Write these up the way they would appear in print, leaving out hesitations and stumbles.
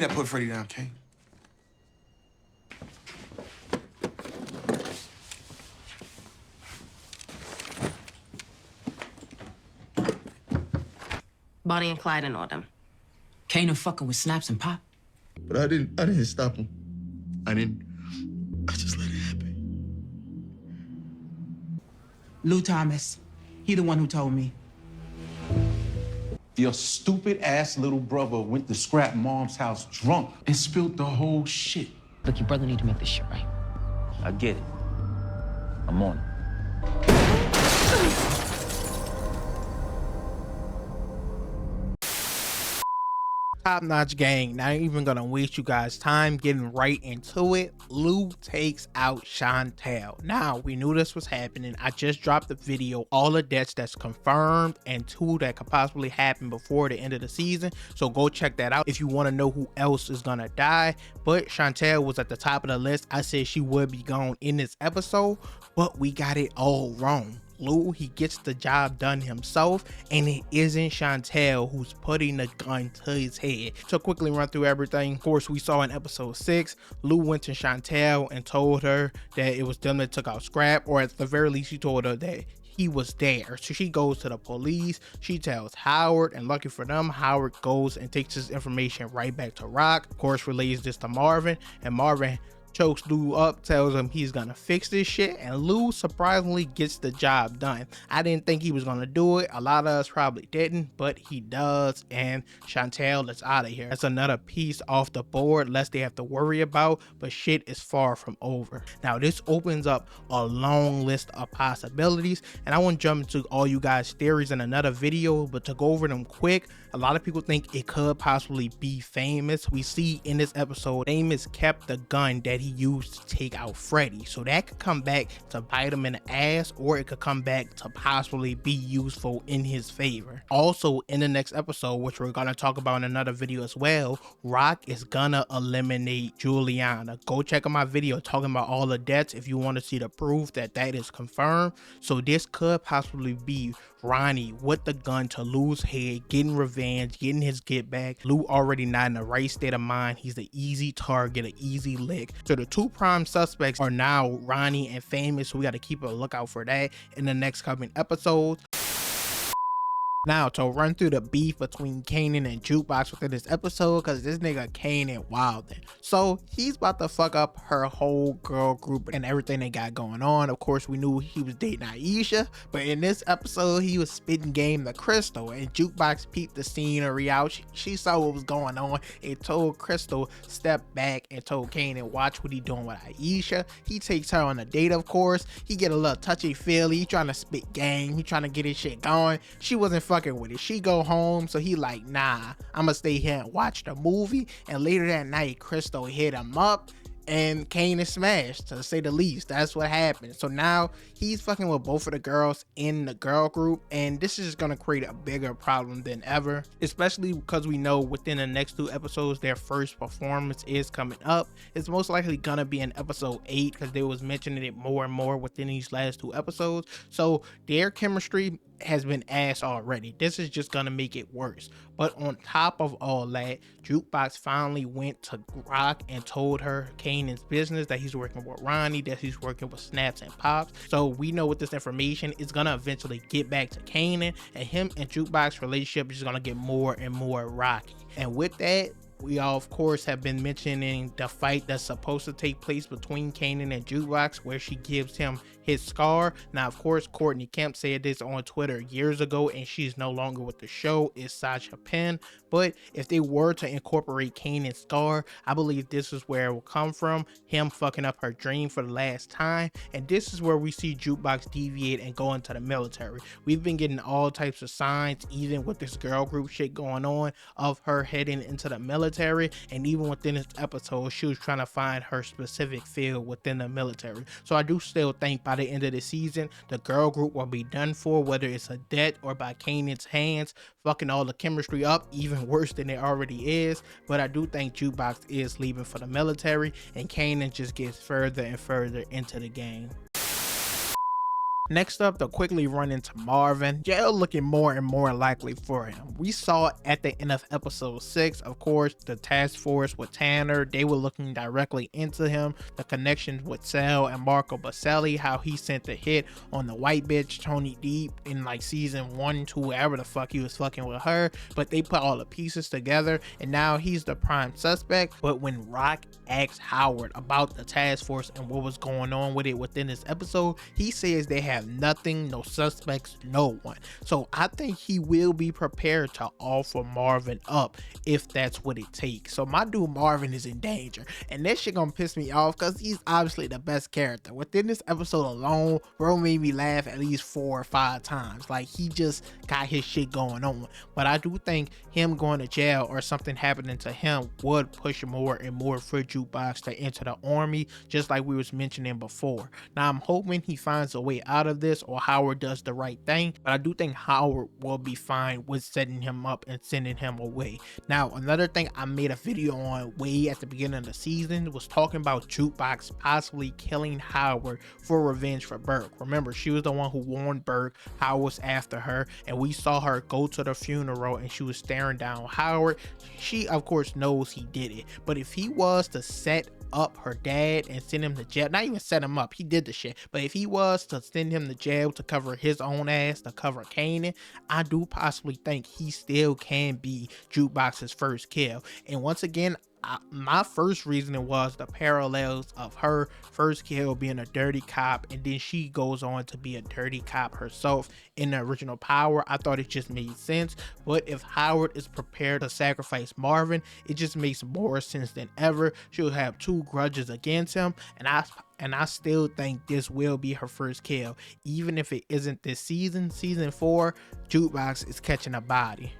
that put Freddie down, Kane. Bonnie and Clyde and all them. Kanan fucking with Snaps and Pop. But I didn't stop him. I just let it happen. Lou Thomas. He the one who told me. Your stupid ass little brother went to Scrap Mom's house drunk and spilled the whole shit. Look, your brother need to make this shit right. I get it. I'm on it. Top-notch gang. Not even gonna waste you guys time getting right into it. Lou takes out Chantel. Now, we knew this was happening. I just dropped the video, all the deaths that's confirmed and 2 that could possibly happen before the end of the season, so go check that out if you want to know who else is gonna die. But Chantel was at the top of the list. I said she would be gone in this episode, but we got it all wrong. Lou, he gets the job done himself, and it isn't Chantel who's putting the gun to his head. To quickly run through everything, of course, we saw in episode 6, Lou went to Chantel and told her that it was them that took out Scrap, or at the very least, he told her that he was there. So she goes to the police, she tells Howard, and lucky for them, Howard goes and takes this information right back to Rock. Of course, relays this to Marvin, and Marvin chokes Lou up, tells him he's gonna fix this shit, and Lou surprisingly gets the job done. I didn't think he was gonna do it. A lot of us probably didn't, but he does, and Chantel is out of here. That's another piece off the board, less they have to worry about, but shit is far from over. Now, this opens up a long list of possibilities, and I want to jump into all you guys' theories in another video, but to go over them quick, a lot of people think it could possibly be Famous. We see in this episode, Famous kept the gun that he used to take out Freddy, so that could come back to bite him in the ass, or it could come back to possibly be useful in his favor. Also, in the next episode, which we're gonna talk about in another video as well, Rock is gonna eliminate Juliana. Go check out my video talking about all the deaths if you want to see the proof that that is confirmed. So this could possibly be Ronnie with the gun to Lou's head, getting revenge, getting his get back. Lou already not in the right state of mind. He's an easy target, an easy lick. So the 2 prime suspects are now Ronnie and Famous, so we got to keep a lookout for that in the next coming episodes. Now, to run through the beef between Kanan and Jukebox within this episode, because this nigga Kanan wildin'. So he's about to fuck up her whole girl group and everything they got going on. Of course, we knew he was dating Aisha, but in this episode, he was spitting game to Crystal, and Jukebox peeped the scenery out. She saw what was going on and told Crystal step back and told Kanan watch what he doing with Aisha. He takes her on a date, of course. He get a little touchy-feely. He trying to spit game. He trying to get his shit going. She wasn't fucking with it. She go home, so he like, nah, I'ma stay here and watch the movie. And later that night, Crystal hit him up and Kanan smashed, to say the least. That's what happened. So now he's fucking with both of the girls in the girl group, and this is gonna create a bigger problem than ever, especially because we know within the next 2 episodes their first performance is coming up. It's most likely gonna be in episode 8, because they was mentioning it more and more within these last 2 episodes. So their chemistry has been ass already. This is just gonna make it worse. But on top of all that, Jukebox finally went to Rock and told her Kanan's business, that he's working with Ronnie, that he's working with Snaps and Pops. So we know with this information, it's gonna eventually get back to Kanan, and him and Jukebox relationship is gonna get more and more rocky. And with that, we all of course have been mentioning the fight that's supposed to take place between Kanan and Jukebox, where she gives him his scar. Now, of course, Courtney Kemp said this on Twitter years ago, and she's no longer with the show. It's Sasha Penn. But if they were to incorporate Kanan's scar, I believe this is where it will come from, him fucking up her dream for the last time. And this is where we see Jukebox deviate and go into the military. We've been getting all types of signs, even with this girl group shit going on, of her heading into the military. And even within this episode, she was trying to find her specific field within the military. So I do still think by the end of the season, the girl group will be done for, whether it's a death or by Kanan's hands, fucking all the chemistry up even worse than it already is. But I do think Jukebox is leaving for the military, and Kanan just gets further and further into the game. Next up, to quickly run into Marvin, jail looking more and more likely for him. We saw at the end of episode 6, of course, the task force with Tanner, they were looking directly into him, the connections with Sal and Marco Baselli, how he sent the hit on the white bitch Tony Deep in like season 1, 2, wherever the fuck he was fucking with her, but they put all the pieces together and now he's the prime suspect. But when Rock asked Howard about the task force and what was going on with it within this episode, he says they have nothing, no suspects, no one. So I think he will be prepared to offer Marvin up if that's what it takes. So my dude Marvin is in danger, and this shit gonna piss me off because he's obviously the best character. Within this episode alone, bro made me laugh at least 4 or 5 times. Like, he just got his shit going on. But I do think him going to jail or something happening to him would push more and more for Jukebox to enter the army, just like we was mentioning before. Now I'm hoping he finds a way out of this, or Howard does the right thing, but I do think Howard will be fine with setting him up and sending him away. Now another thing I made a video on way at the beginning of the season was talking about Jukebox possibly killing Howard for revenge for Burke. Remember, she was the one who warned Burke Howard was after her, and we saw her go to the funeral and she was staring down Howard. She of course knows he did it, but if he was to set up her dad and send him to jail, not even set him up, he did the shit, but if he was to send him to jail to cover his own ass, to cover Kanan, I do possibly think he still can be Jukebox's first kill. And once again, my first reasoning was the parallels of her first kill being a dirty cop, and then she goes on to be a dirty cop herself in the original Power. I thought it just made sense, but if Howard is prepared to sacrifice Marvin, it just makes more sense than ever. She'll have 2 grudges against him, and I still think this will be her first kill. Even if it isn't this season, season 4, Jukebox is catching a body.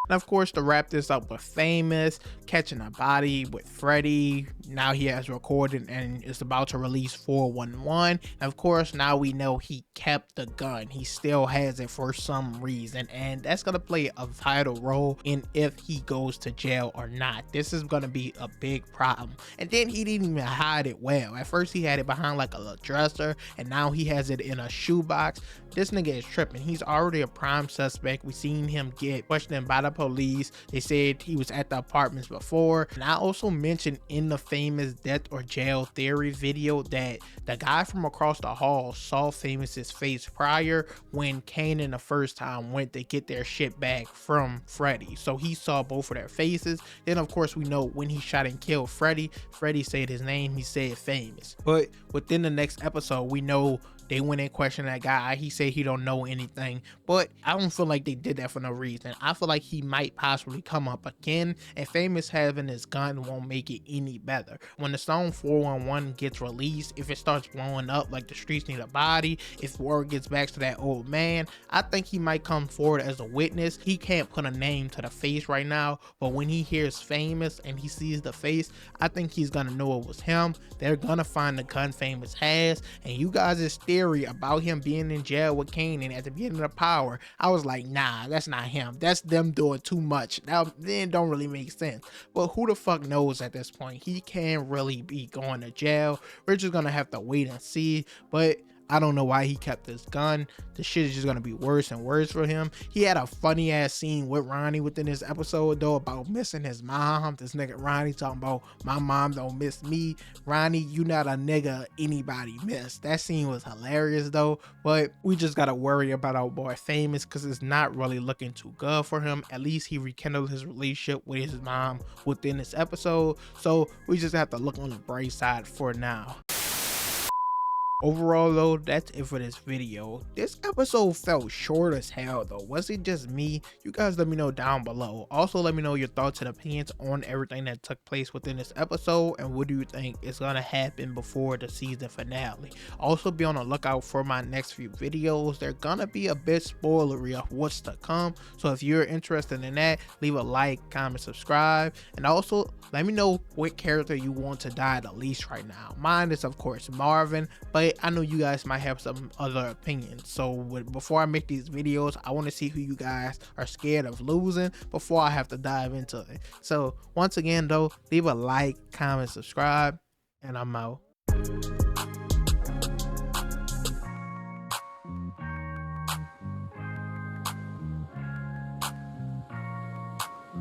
And of course, to wrap this up with Famous catching a body with Freddie, now he has recorded and is about to release 411. And of course, now we know he kept the gun. He still has it for some reason, and that's gonna play a vital role in if he goes to jail or not. This is gonna be a big problem. And then he didn't even hide it well. At first he had it behind like a little dresser, and now he has it in a shoebox. This nigga is tripping. He's already a prime suspect. We seen him get questioned by the police. They said he was at the apartments before. And I also mentioned in the Famous death or jail theory video that the guy from across the hall saw Famous's face prior when Kanan the first time went to get their shit back from Freddie. So he saw both of their faces. Then of course we know when he shot and killed Freddie, Freddie said his name, he said Famous. But within the next episode, we know they went and questioned that guy. He said he don't know anything, but I don't feel like they did that for no reason. I feel like he might possibly come up again, and Famous having his gun won't make it any better. When the song 411 gets released, if it starts blowing up like the streets need a body, if word gets back to that old man, I think he might come forward as a witness. He can't put a name to the face right now, but when he hears Famous and he sees the face, I think he's gonna know it was him. They're gonna find the gun Famous has, and you guys' theory about him being in jail with Kanan at the beginning of Power, I was like, nah, that's not him. That's them doing too much. Now then don't really make sense. But who the fuck knows at this point? He can't really be going to jail. We're just gonna have to wait and see. But I don't know why he kept this gun. The shit is just gonna be worse and worse for him. He had a funny ass scene with Ronnie within this episode though about missing his mom. This nigga Ronnie talking about my mom don't miss me. Ronnie, you not a nigga anybody miss. That scene was hilarious though, but we just gotta worry about our boy Famous because it's not really looking too good for him. At least he rekindled his relationship with his mom within this episode, so we just have to look on the bright side for now. Overall though, that's it for this video. This episode felt short as hell though. Was it just me? You guys let me know down below. Also let me know your thoughts and opinions on everything that took place within this episode, and what do you think is gonna happen before the season finale. Also be on the lookout for my next few videos. They're gonna be a bit spoilery of what's to come, so if you're interested in that, leave a like, comment, subscribe, and also let me know what character you want to die the least right now. Mine is of course Marvin, but I know you guys might have some other opinions. So before I make these videos, I want to see who you guys are scared of losing before I have to dive into it. So once again though, leave a like, comment, subscribe, and I'm out.